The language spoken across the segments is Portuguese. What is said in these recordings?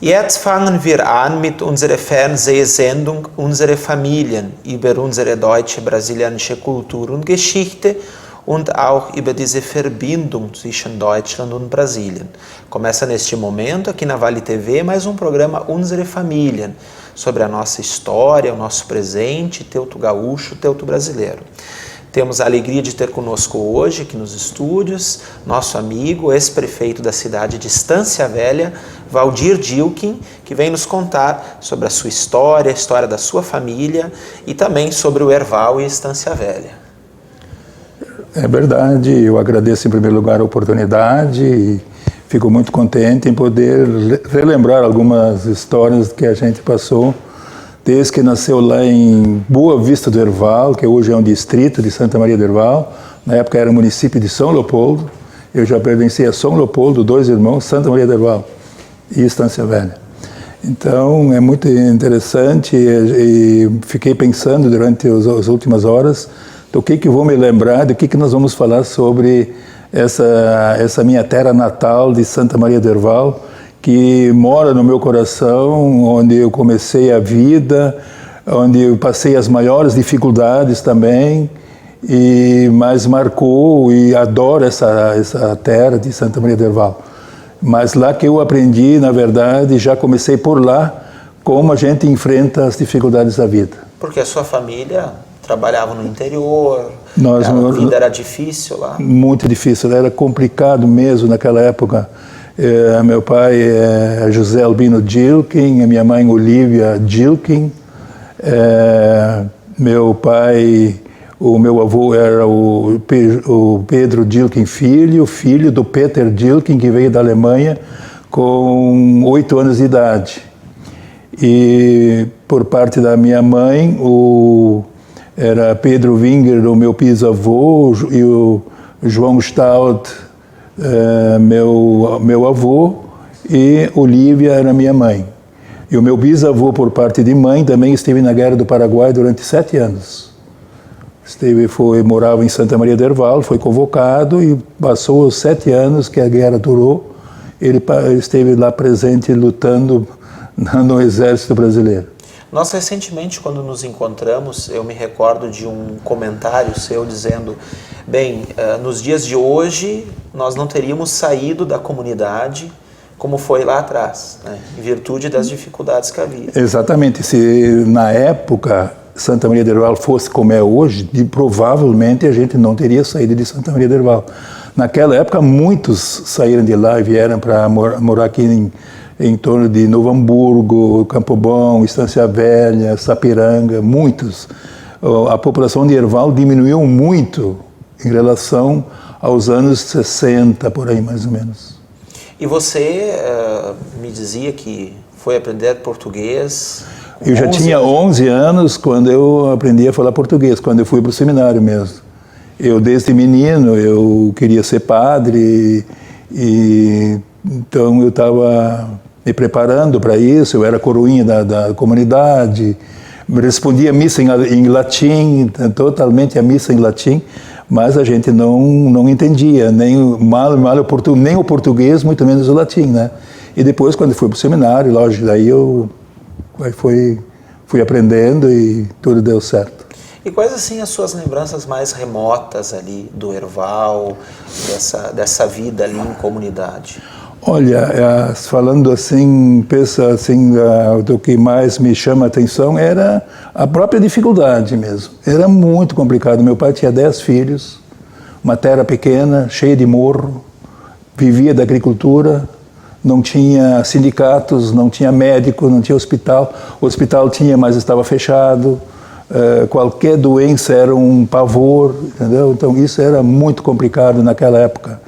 Jetzt fangen wir an mit unserer Fernsehsendung Unsere Familien über unsere deutsche-brasilianische Kultur und Geschichte und auch über diese Verbindung zwischen Deutschland und Brasilien. Começa neste momento aqui na Vale TV mais um programa Unsere Familien, sobre a nossa história, o nosso presente, teuto gaúcho, teuto brasileiro. Temos a alegria de ter conosco hoje, aqui nos estúdios, nosso amigo, ex-prefeito da cidade de Estância Velha, Valdir Dilkin, que vem nos contar sobre a sua história, a história da sua família e também sobre o Herval e Estância Velha. É verdade, eu agradeço em primeiro lugar a oportunidade e fico muito contente em poder relembrar algumas histórias que a gente passou desde que nasceu lá em Boa Vista do Herval, que hoje é um distrito de Santa Maria do Herval. Na época era o município de São Leopoldo. Eu já pertencia a São Leopoldo, 2 irmãos, Santa Maria do Herval e Estância Velha. Então é muito interessante e fiquei pensando durante as últimas horas do que vou me lembrar, do que nós vamos falar sobre essa minha terra natal de Santa Maria do Herval, que mora no meu coração, onde eu comecei a vida, onde eu passei as maiores dificuldades também, mas marcou e adoro essa terra de Santa Maria do Herval. Mas lá que eu aprendi, na verdade, já comecei por lá, como a gente enfrenta as dificuldades da vida. Porque a sua família trabalhava no interior, a vida era difícil lá? Muito difícil, era complicado mesmo naquela época. Meu pai é José Albino Dilkin, a minha mãe Olívia Dilkin. O meu avô era o Pedro Dilkin filho do Peter Dilkin, que veio da Alemanha com 8 anos de idade. E por parte da minha mãe, era Pedro Winger, o meu bisavô, e o João Stout, meu avô, e Olívia era minha mãe. E o meu bisavô, por parte de mãe, também esteve na Guerra do Paraguai durante 7 anos. Morava em Santa Maria do Herval, foi convocado e passou os 7 anos que a guerra durou. Ele esteve lá presente, lutando no Exército Brasileiro. Nós, recentemente, quando nos encontramos, eu me recordo de um comentário seu dizendo, bem, nos dias de hoje, nós não teríamos saído da comunidade como foi lá atrás, né, em virtude das dificuldades que havia. Exatamente. Se na época Santa Maria do Herval fosse como é hoje, provavelmente a gente não teria saído de Santa Maria do Herval. Naquela época, muitos saíram de lá e vieram para morar aqui em torno de Novo Hamburgo, Campo Bom, Estância Velha, Sapiranga, muitos. A população de Herval diminuiu muito em relação aos anos 60, por aí mais ou menos. E você me dizia que foi aprender português? Eu já tinha 11 anos quando eu aprendi a falar português, quando eu fui para o seminário mesmo. Eu, desde menino, eu queria ser padre, então eu estava me preparando para isso. Eu era coroinha da comunidade, respondia a missa em latim, totalmente a missa em latim, mas a gente não entendia, nem o português, muito menos o latim, né? E depois, quando fui para o seminário, lógico, daí eu fui aprendendo e tudo deu certo. E quais, assim, as suas lembranças mais remotas ali do Herval, dessa vida ali em comunidade? Olha, falando assim, do que mais me chama a atenção era a própria dificuldade mesmo. Era muito complicado. Meu pai tinha 10 filhos, uma terra pequena, cheia de morro, vivia da agricultura, não tinha sindicatos, não tinha médico, não tinha hospital. O hospital tinha, mas estava fechado. Qualquer doença era um pavor, entendeu? Então isso era muito complicado naquela época.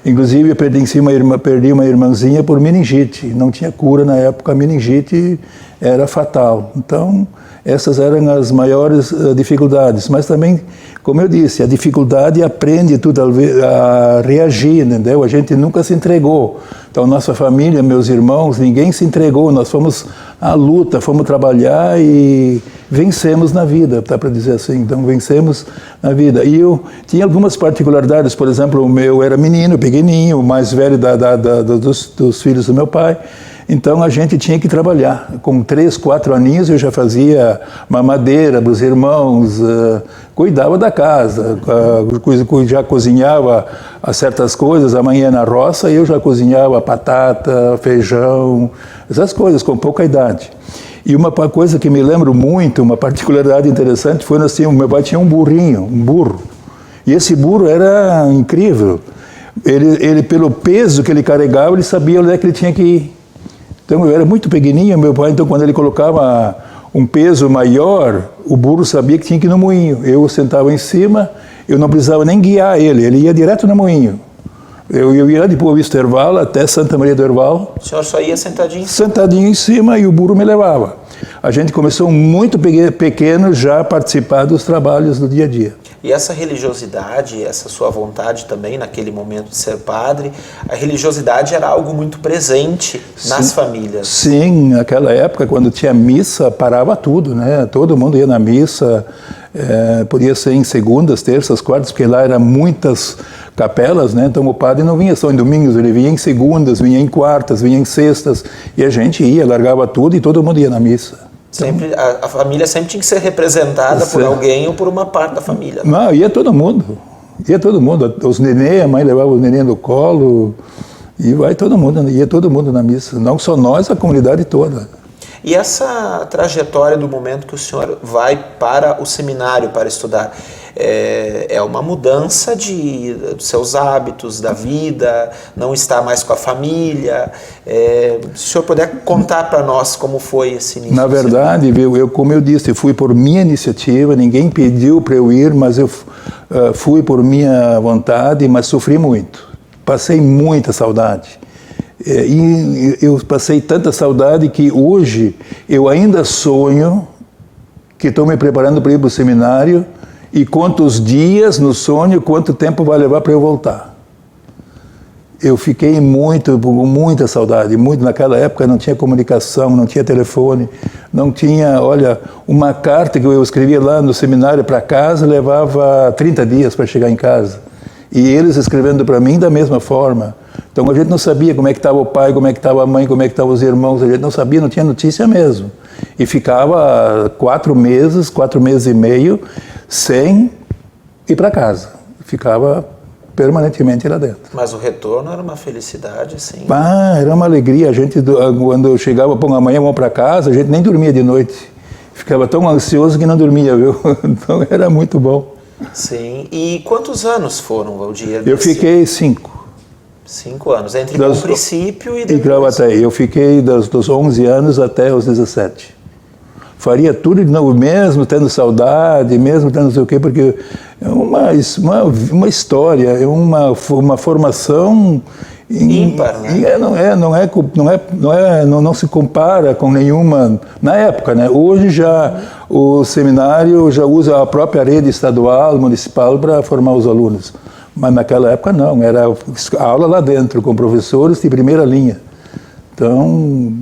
Inclusive, eu perdi uma irmãzinha por meningite. Não tinha cura na época, a meningite era fatal. Então, essas eram as maiores dificuldades. Mas também, como eu disse, a dificuldade aprende tudo a reagir, entendeu? A gente nunca se entregou. Então, nossa família, meus irmãos, ninguém se entregou. Nós fomos à luta, fomos trabalhar e vencemos na vida, dá para dizer assim. Então, vencemos na vida. E eu tinha algumas particularidades. Por exemplo, o meu era menino, pequenininho, o mais velho dos filhos do meu pai. Então a gente tinha que trabalhar. Com 3, 4 aninhos eu já fazia mamadeira para os irmãos, cuidava da casa, já cozinhava certas coisas. Amanhã na roça eu já cozinhava batata, feijão, essas coisas com pouca idade. E uma coisa que me lembro muito, uma particularidade interessante, foi assim, o meu pai tinha um burro. E esse burro era incrível. Ele pelo peso que ele carregava, ele sabia onde é que ele tinha que ir. Então eu era muito pequenininho, meu pai, então quando ele colocava um peso maior, o burro sabia que tinha que ir no moinho. Eu sentava em cima, eu não precisava nem guiar ele ia direto no moinho. Eu ia de Boa Vista Herval até Santa Maria do Herval. O senhor só ia sentadinho? Sentadinho em cima e o burro me levava. A gente começou muito pequeno já a participar dos trabalhos do dia a dia. E essa religiosidade, essa sua vontade também, naquele momento de ser padre, a religiosidade era algo muito presente nas famílias. Sim, naquela época, quando tinha missa, parava tudo, né? Todo mundo ia na missa, podia ser em segundas, terças, quartas, porque lá eram muitas capelas, né? Então o padre não vinha só em domingos, ele vinha em segundas, vinha em quartas, vinha em sextas, e a gente ia, largava tudo e todo mundo ia na missa. Sempre, a família sempre tinha que ser representada por alguém ou por uma parte da família. Não, ia todo mundo. Os neném, a mãe levava os neném no colo, e ia todo mundo na missa. Não só nós, a comunidade toda. E essa trajetória do momento que o senhor vai para o seminário para estudar, é uma mudança dos seus hábitos, da vida, não estar mais com a família. Se o senhor puder contar para nós como foi esse início. Na verdade, como eu disse, eu fui por minha iniciativa, ninguém pediu para eu ir, mas eu fui por minha vontade, mas sofri muito. Passei muita saudade. E eu passei tanta saudade que hoje eu ainda sonho que estou me preparando para ir para o seminário e quantos dias no sonho, quanto tempo vai levar para eu voltar. Eu fiquei com muita saudade, naquela época não tinha comunicação, não tinha telefone, não tinha, uma carta que eu escrevia lá no seminário para casa levava 30 dias para chegar em casa. E eles escrevendo para mim da mesma forma. Então a gente não sabia como é que estava o pai, como é que estava a mãe, como é que estavam os irmãos, a gente não sabia, não tinha notícia mesmo. E ficava 4 meses e meio, sem ir para casa. Ficava permanentemente lá dentro. Mas o retorno era uma felicidade, assim? Era uma alegria. A gente, quando eu chegava, amanhã vamos para casa, a gente nem dormia de noite. Ficava tão ansioso que não dormia, viu? Então era muito bom. Sim. E quantos anos foram, Valdir? Eu fiquei 5. 5 anos, entre Bom Princípio e depois... Gravataí. Eu fiquei dos 11 anos até os 17. Faria tudo de novo, mesmo tendo saudade, mesmo tendo não sei o quê, porque é uma história, é uma formação ímpar, né? Não se compara com nenhuma na época, né? Hoje já o seminário já usa a própria rede estadual, municipal para formar os alunos, mas naquela época não, era aula lá dentro com professores de primeira linha. Então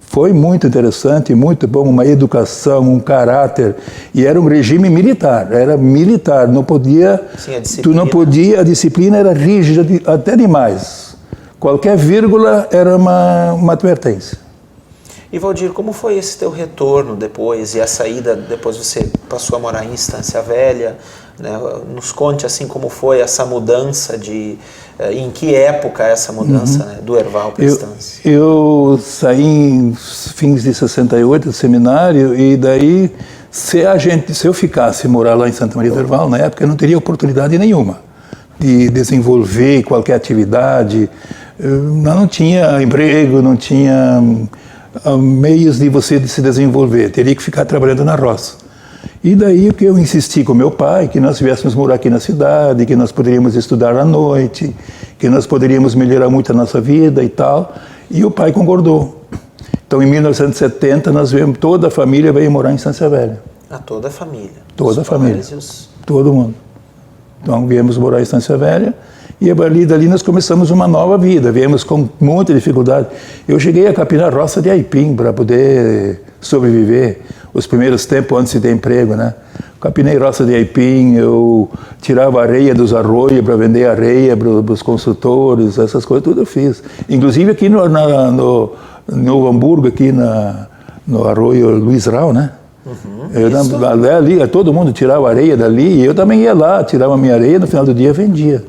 foi muito interessante, muito bom, uma educação, um caráter, e era um regime militar, não podia, a disciplina era rígida até demais. Qualquer vírgula era uma advertência. E Valdir, como foi esse teu retorno depois, e a saída, depois você passou a morar em Estância Velha, né? Nos conte assim como foi essa mudança, em que época essa mudança, né? Do Herval para Estância. Eu saí em fins de 68 do seminário, e daí se eu ficasse morar lá em Santa Maria do Herval, na época eu não teria oportunidade nenhuma de desenvolver qualquer atividade. Não tinha emprego, não tinha meios de você se desenvolver, teria que ficar trabalhando na roça. E daí que eu insisti com meu pai que nós viéssemos morar aqui na cidade, que nós poderíamos estudar à noite, que nós poderíamos melhorar muito a nossa vida e tal. E o pai concordou. Então, em 1970, nós viemos, toda a família veio morar em Estância Velha. Toda a família? Toda a família. Todo mundo. Então, viemos morar em Estância Velha. E dali nós começamos uma nova vida. Viemos com muita dificuldade. Eu cheguei a capinar roça de aipim para poder sobreviver. Os primeiros tempos antes de ter emprego, né? Capinei roça de aipim, eu tirava areia dos arroios para vender areia para os construtores, essas coisas tudo eu fiz. Inclusive aqui no Novo Hamburgo, aqui no arroio Luiz Rau, né? Ali, todo mundo tirava areia dali e eu também ia lá, tirava minha areia, no final do dia vendia.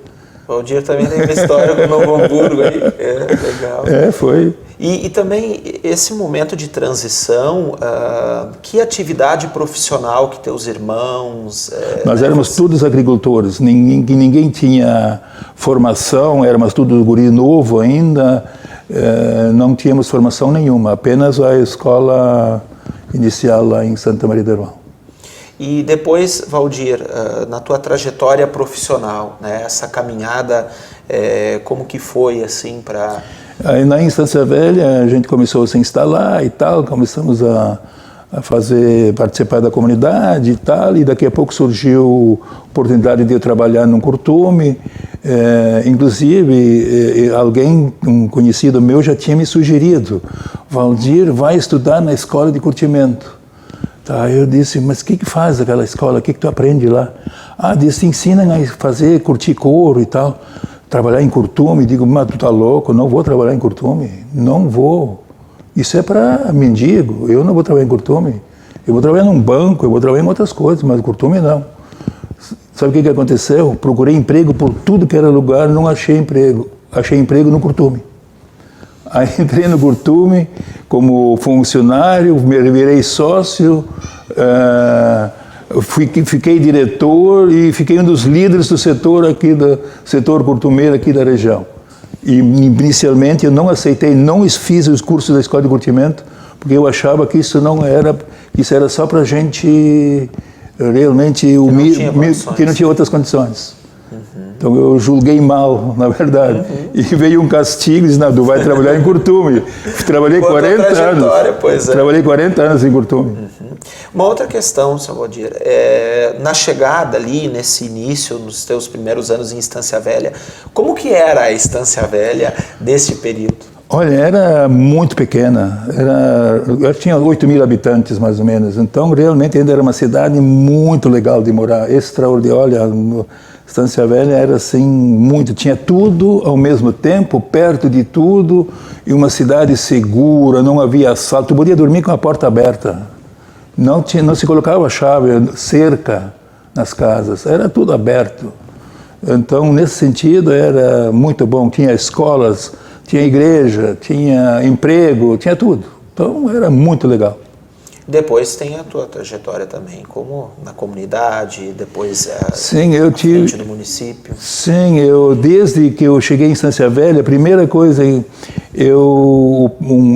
O Valdir também tem uma história com o Novo Hamburgo aí, legal. Foi. E também esse momento de transição, que atividade profissional que teus irmãos... Nós éramos todos agricultores, ninguém tinha formação, éramos todos guri novo ainda, não tínhamos formação nenhuma, apenas a escola inicial lá em Santa Maria do Herval. E depois, Valdir, na tua trajetória profissional, né, essa caminhada, como que foi assim para... Aí na Estância Velha a gente começou a se instalar e tal, começamos a participar da comunidade e tal, e daqui a pouco surgiu a oportunidade de eu trabalhar num curtume, inclusive alguém, um conhecido meu já tinha me sugerido, Valdir, vai estudar na escola de curtimento. Tá, eu disse, mas o que faz aquela escola, o que tu aprende lá? Disse, ensinam a curtir couro e tal. Trabalhar em curtume, digo, mas tu tá louco, não vou trabalhar em curtume, não vou. Isso é para mendigo, eu não vou trabalhar em curtume. Eu vou trabalhar num banco, eu vou trabalhar em outras coisas, mas curtume não. Sabe o que aconteceu? Procurei emprego por tudo que era lugar, não achei emprego. Achei emprego no curtume. Aí entrei no curtume como funcionário, me virei sócio, fiquei diretor e fiquei um dos líderes do setor aqui, do setor curtumeiro aqui da região. E inicialmente eu não aceitei, não fiz os cursos da escola de curtimento, porque eu achava que isso era só para gente realmente humilde, que não tinha outras condições. Então eu julguei mal, na verdade. E veio um castigo e disse, não, tu vai trabalhar em curtume. Trabalhei 40 anos. Trabalhei 40 anos em curtume. Uma outra questão, seu Valdir, na chegada ali, nesse início, nos teus primeiros anos em Estância Velha, como que era a Estância Velha desse período? Olha, era muito pequena, eu tinha 8.000 habitantes mais ou menos, então realmente ainda era uma cidade muito legal de morar, extraordinária. Olha, Estância Velha era assim, tinha tudo ao mesmo tempo, perto de tudo, e uma cidade segura, não havia assalto, tu podia dormir com a porta aberta, não se colocava chave, cerca nas casas, era tudo aberto. Então, nesse sentido, era muito bom, tinha escolas, tinha igreja, tinha emprego, tinha tudo. Então, era muito legal. Depois tem a tua trajetória também, como na comunidade, depois sim, eu tive, frente do município. Sim, desde que eu cheguei em Estância Velha, a primeira coisa,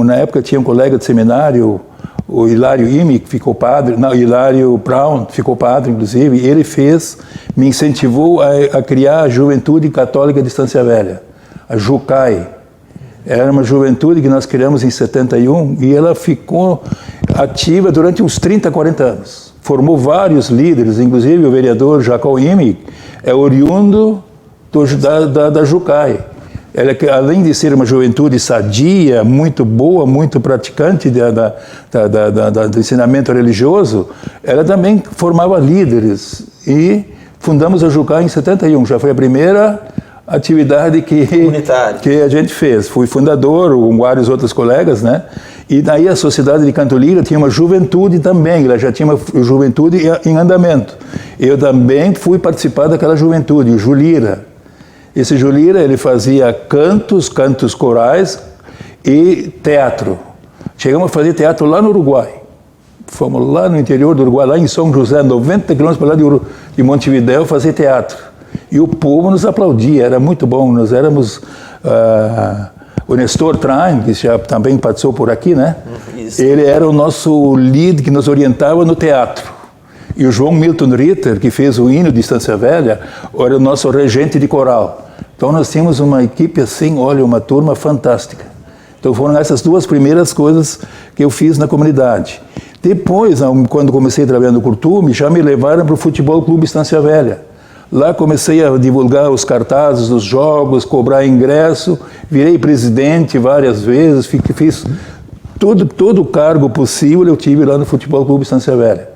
na época tinha um colega de seminário, o Hilário Imi, que ficou padre, não, Hilário Brown, ficou padre, inclusive, ele me incentivou a criar a Juventude Católica de Estância Velha, a JUCAI. Era uma juventude que nós criamos em 71 e ela ficou ativa durante uns 30, 40 anos. Formou vários líderes, inclusive o vereador Jacó Imi é oriundo da JUCAI. Ela, além de ser uma juventude sadia, muito boa, muito praticante do ensinamento religioso, ela também formava líderes. E fundamos a JUCAI em 71, já foi a primeira atividade que a gente fez. Fui fundador, com vários outros colegas, né? E daí a Sociedade de Canto Lira tinha uma juventude também, ela já tinha uma juventude em andamento. Eu também fui participar daquela juventude, o Julira. Esse Julira, ele fazia cantos corais e teatro. Chegamos a fazer teatro lá no Uruguai. Fomos lá no interior do Uruguai, lá em São José, 90 quilômetros para lá de Montevidéu, fazer teatro. E o povo nos aplaudia, era muito bom. Nós éramos... o Nestor Train, que já também passou por aqui, né? Isso. Ele era o nosso líder que nos orientava no teatro. E o João Milton Ritter, que fez o hino de Estância Velha, era o nosso regente de coral. Então nós tínhamos uma equipe assim, olha, uma turma fantástica. Então foram essas duas primeiras coisas que eu fiz na comunidade. Depois, quando comecei a trabalhar no Curtume, já me levaram para o Futebol Clube Estância Velha. Lá comecei a divulgar os cartazes dos jogos, cobrar ingresso, virei presidente várias vezes, fiz todo o cargo possível eu tive lá no Futebol Clube Estância Velha.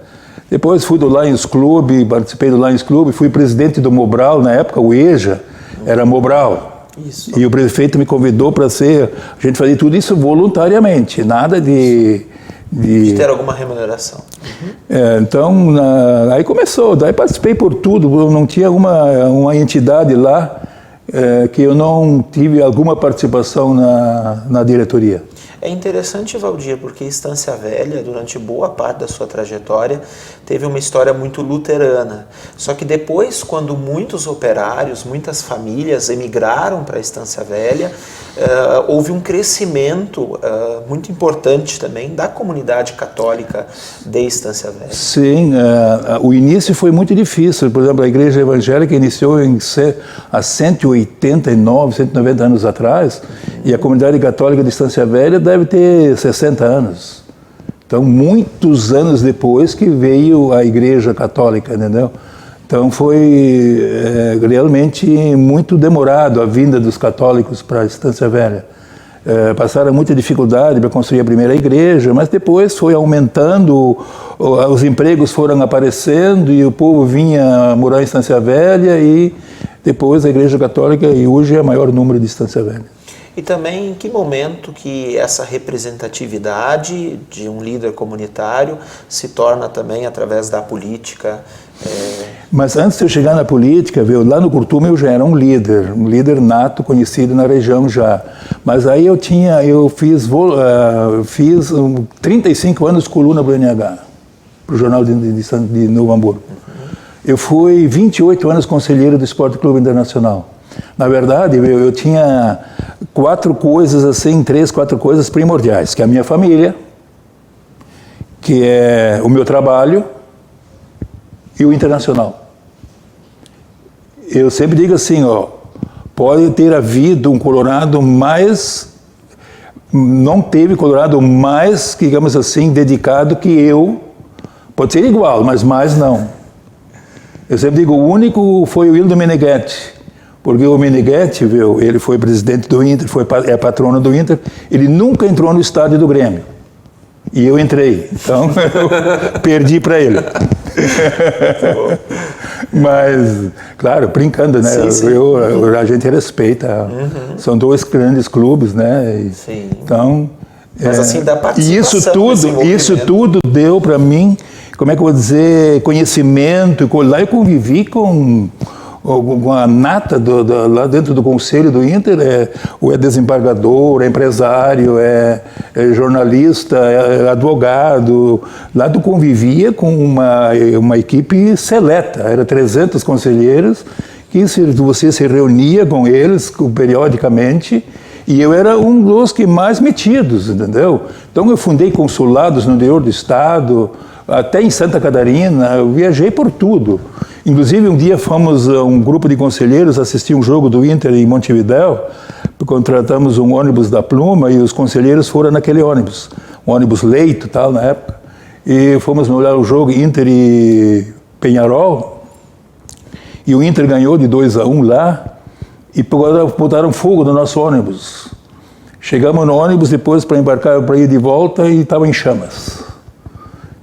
Depois fui do Lions Club, participei do Lions Club, fui presidente do Mobral, na época o EJA era Mobral. Isso. E o prefeito me convidou para ser, a gente fazia tudo isso voluntariamente, nada de ter alguma remuneração. Então, aí começou, daí participei por tudo, eu não tinha uma entidade lá que eu não tive alguma participação na diretoria. É interessante, Valdir, porque Estância Velha, durante boa parte da sua trajetória, teve uma história muito luterana. Só que depois, quando muitos operários, muitas famílias emigraram para Estância Velha, houve um crescimento muito importante também da comunidade católica de Estância Velha. Sim, o início foi muito difícil. Por exemplo, a igreja evangélica iniciou há 189, 190 anos atrás, e a comunidade católica de Estância Velha deve ter 60 anos. Então, muitos anos depois que veio a igreja católica, entendeu? Então, foi realmente muito demorado a vinda dos católicos para a Estância Velha. Passaram muita dificuldade para construir a primeira igreja, mas depois foi aumentando, os empregos foram aparecendo e o povo vinha morar em Estância Velha e depois a igreja católica, e hoje é o maior número de Estância Velha. E também em que momento que essa representatividade de um líder comunitário se torna também através da política? Mas antes de eu chegar na política, lá no Curtume eu já era um líder nato, conhecido na região já. Mas aí eu fiz 35 anos de coluna para o NH, para o Jornal de Novo Hamburgo. Eu fui 28 anos conselheiro do Esporte Clube Internacional. Na verdade, eu tinha 4 coisas primordiais, que é a minha família, que é o meu trabalho e o internacional. Eu sempre digo assim, pode ter havido um Colorado não teve Colorado mais, digamos assim, dedicado que eu. Pode ser igual, mas mais não. Eu sempre digo, o único foi o Hildo Meneghetti. Porque o Meneghetti, ele foi presidente do Inter, é patrono do Inter, ele nunca entrou no estádio do Grêmio. E eu entrei, então eu perdi para ele. Mas, claro, brincando, né? Sim, sim. A gente respeita. São 2 grandes clubes, né? Sim. Então, mas assim, da e isso tudo deu para mim, como é que eu vou dizer, conhecimento. Lá eu convivi com a nata lá dentro do conselho do Inter, é desembargador, é empresário, é jornalista, é advogado. Lá tu convivia com uma equipe seleta, era 300 conselheiros, que você se reunia com eles periodicamente, e eu era um dos que mais metidos, entendeu? Então eu fundei consulados no interior do estado, até em Santa Catarina, eu viajei por tudo. Inclusive, um dia fomos, um grupo de conselheiros, assistir um jogo do Inter em Montevidéu, contratamos um ônibus da Pluma e os conselheiros foram naquele ônibus, um ônibus leito, tal, na época, e fomos olhar o jogo Inter e Peñarol, e o Inter ganhou de 2-1 lá, e botaram fogo no nosso ônibus. Chegamos no ônibus depois para embarcar, para ir de volta, e estava em chamas.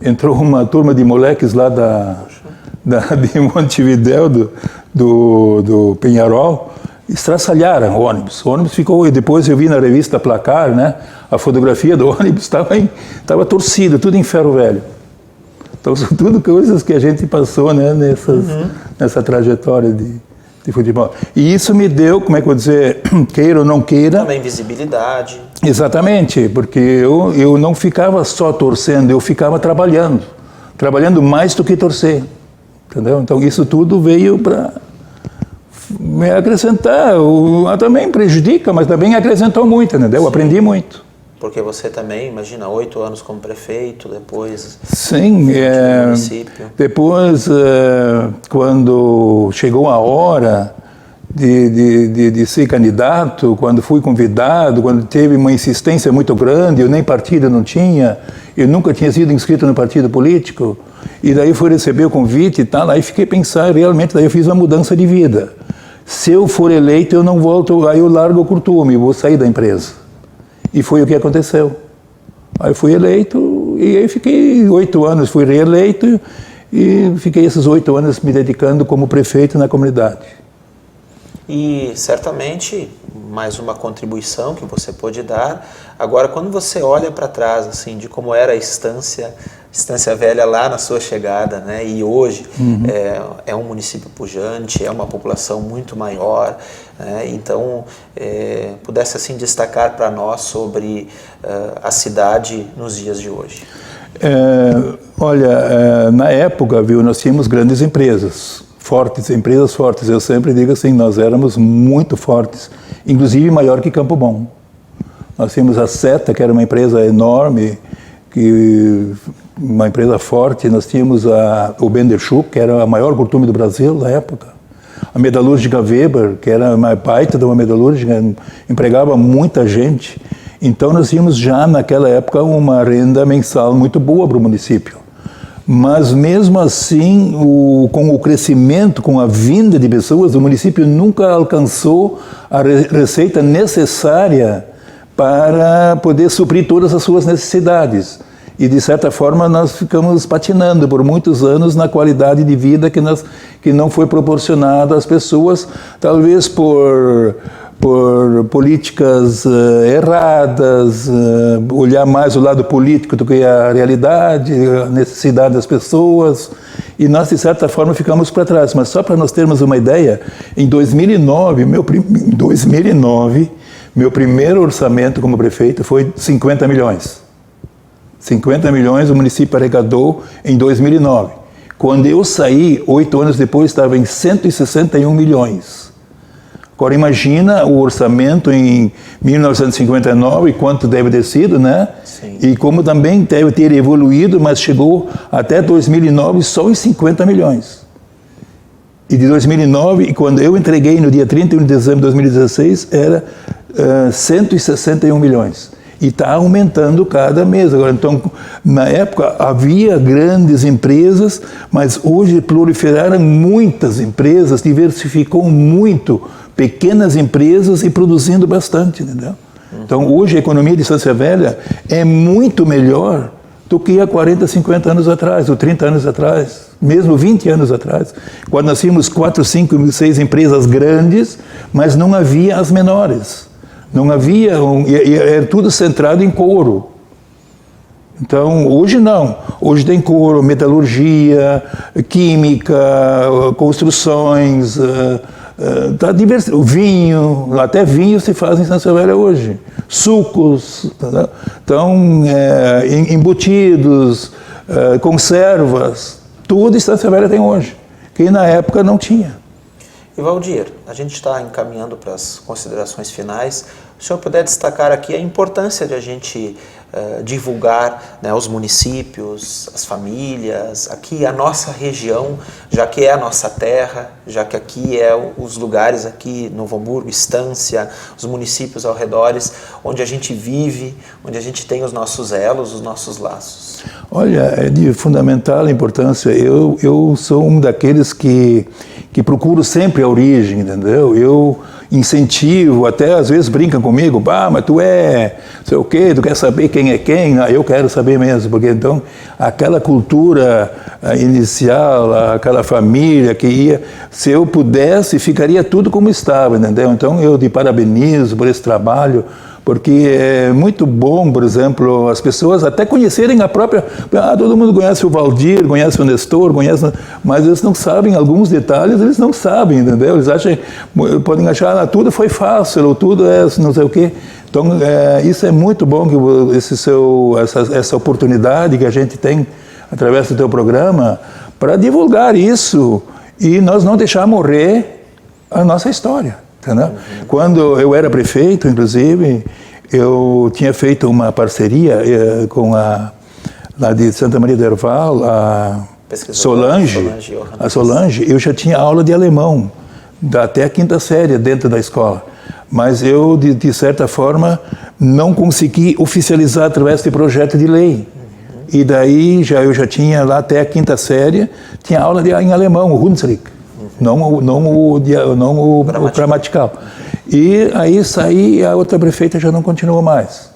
Entrou uma turma de moleques lá de Montevidéu, do Peñarol, estraçalharam o ônibus. O ônibus ficou, e depois eu vi na revista Placar, né, a fotografia do ônibus estava torcido, tudo em ferro velho. Então são tudo coisas que a gente passou, né, nessa trajetória de futebol. E isso me deu, como é que eu vou dizer, queira ou não queira... Também visibilidade. Exatamente, porque eu não ficava só torcendo, eu ficava trabalhando mais do que torcer, entendeu? Então isso tudo veio para me acrescentar, também prejudica, mas também acrescentou muito, entendeu? Eu aprendi muito. Porque você também, imagina, 8 anos como prefeito, depois... Sim, município. Depois, quando chegou a hora de ser candidato, quando fui convidado, quando teve uma insistência muito grande, eu nem partido não tinha, eu nunca tinha sido inscrito no partido político, e daí fui receber o convite e tal, aí fiquei pensando, realmente, daí eu fiz uma mudança de vida. Se eu for eleito, eu não volto, aí eu largo o curtume, vou sair da empresa. E foi o que aconteceu. Aí eu fui eleito, e aí fiquei 8 anos, fui reeleito, e fiquei esses 8 anos me dedicando como prefeito na comunidade. E certamente mais uma contribuição que você pôde dar. Agora, quando você olha para trás, assim, de como era a Estância Velha lá na sua chegada, né? E hoje é um município pujante, é uma população muito maior, né? Então, pudesse assim destacar para nós sobre a cidade nos dias de hoje. Olha, na época, viu, nós tínhamos grandes empresas fortes. Eu sempre digo assim, nós éramos muito fortes, inclusive maior que Campo Bom. Nós tínhamos a Seta, que era uma empresa enorme, uma empresa forte. Nós tínhamos o Benderschuk, que era a maior curtume do Brasil na época. A metalúrgica Weber, que era uma baita de uma metalúrgica, empregava muita gente. Então nós tínhamos já naquela época uma renda mensal muito boa para o município. Mas mesmo assim, com o crescimento, com a vinda de pessoas, o município nunca alcançou a receita necessária para poder suprir todas as suas necessidades. E de certa forma nós ficamos patinando por muitos anos na qualidade de vida que não foi proporcionada às pessoas, talvez por políticas erradas, olhar mais o lado político do que a realidade, a necessidade das pessoas, e nós, de certa forma, ficamos para trás. Mas só para nós termos uma ideia, em 2009, meu primeiro orçamento como prefeito foi 50 milhões. 50 milhões o município arrecadou em 2009. Quando eu saí, 8 anos depois, estava em 161 milhões. Agora imagina o orçamento em 1959, quanto deve ter sido, né? Sim. E como também deve ter evoluído, mas chegou até 2009 só em 50 milhões. E de 2009, e quando eu entreguei no dia 31 de dezembro de 2016, era 161 milhões. E está aumentando cada mês. Agora, então, na época havia grandes empresas, mas hoje proliferaram muitas empresas, diversificou muito pequenas empresas e produzindo bastante, entendeu? Então, hoje a economia de Estância Velha é muito melhor do que há 40, 50 anos atrás, ou 30 anos atrás, mesmo 20 anos atrás, quando nós tínhamos 4, 5, 6 empresas grandes, mas não havia as menores. Não havia, era tudo centrado em couro. Então, hoje não. Hoje tem couro, metalurgia, química, construções, tá diverso. O vinho, até vinho se faz em Estância Velha hoje. Sucos, tá? Então, embutidos, conservas, tudo Estância Velha tem hoje, que na época não tinha. E Valdir, a gente está encaminhando para as considerações finais. O senhor puder destacar aqui a importância de a gente divulgar, né, os municípios, as famílias, aqui a nossa região, já que é a nossa terra, já que aqui os lugares aqui, Novo Hamburgo, Estância, os municípios ao redor, onde a gente vive, onde a gente tem os nossos elos, os nossos laços. Olha, é de fundamental importância. Eu sou um daqueles que procuro sempre a origem, entendeu? Eu incentivo, até às vezes brincam comigo, mas tu sei o quê, tu quer saber quem é quem? Não, eu quero saber mesmo, porque então aquela cultura inicial, aquela família que ia, se eu pudesse, ficaria tudo como estava, entendeu? Então eu te parabenizo por esse trabalho, porque é muito bom, por exemplo, as pessoas até conhecerem a própria... todo mundo conhece o Valdir, conhece o Nestor, mas eles não sabem alguns detalhes, eles não sabem, entendeu? Eles podem achar, tudo foi fácil, ou tudo é não sei o quê. Então, isso é muito bom, que essa oportunidade que a gente tem, através do teu programa, para divulgar isso e nós não deixar morrer a nossa história. Entendeu? Quando eu era prefeito, inclusive, eu tinha feito uma parceria com lá de Santa Maria do Herval, a Solange, eu já tinha aula de alemão, até a 5ª série dentro da escola. Mas eu, de certa forma, não consegui oficializar através de projeto de lei. E daí eu já tinha lá até a 5ª série, tinha aula em alemão, o Hunsrück, não o gramatical. E aí saí e a outra prefeita já não continuou mais.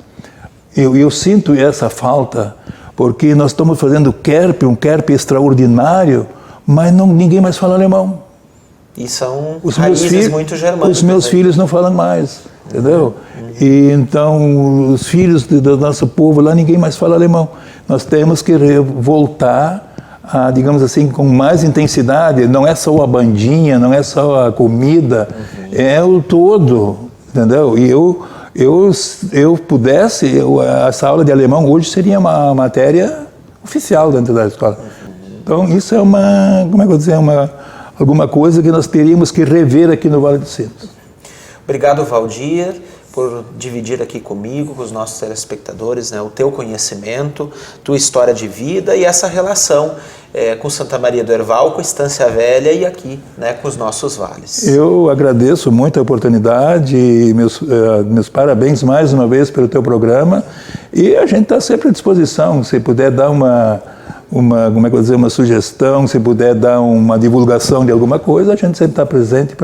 Eu sinto essa falta, porque nós estamos fazendo um KERP extraordinário, mas ninguém mais fala alemão. E são raízes muito germânicas. Os meus filhos não falam mais, entendeu? E então, os filhos do nosso povo lá, ninguém mais fala alemão. Nós temos que voltar, digamos assim, com mais intensidade. Não é só a bandinha, não é só a comida, é o todo, entendeu? E eu pudesse, essa aula de alemão hoje seria uma matéria oficial dentro da escola. Então, isso é como é que eu vou dizer, alguma coisa que nós teríamos que rever aqui no Vale dos Sinos. Obrigado, Valdir, por dividir aqui comigo, com os nossos telespectadores, né, o teu conhecimento, tua história de vida e essa relação com Santa Maria do Herval, com Estância Velha e aqui, né, com os nossos vales. Eu agradeço muito a oportunidade e meus parabéns mais uma vez pelo teu programa, e a gente está sempre à disposição, se puder dar como é que eu vou dizer, uma sugestão, se puder dar uma divulgação de alguma coisa, a gente sempre está presente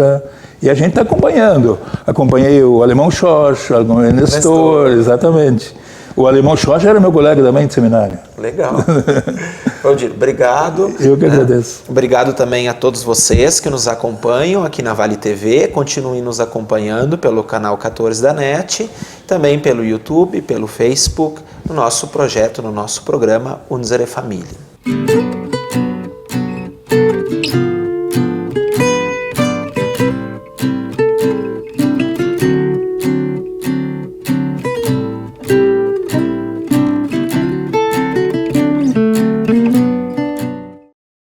e a gente está acompanhando. Acompanhei o Alemão Schorsch, o Nestor, exatamente. O Alemão Schorsch era meu colega também de seminário. Legal. Valdir, obrigado. Eu que agradeço. Obrigado também a todos vocês que nos acompanham aqui na Vale TV. Continuem nos acompanhando pelo canal 14 da NET, também pelo YouTube, pelo Facebook, no nosso projeto, no nosso programa Unsere Familie.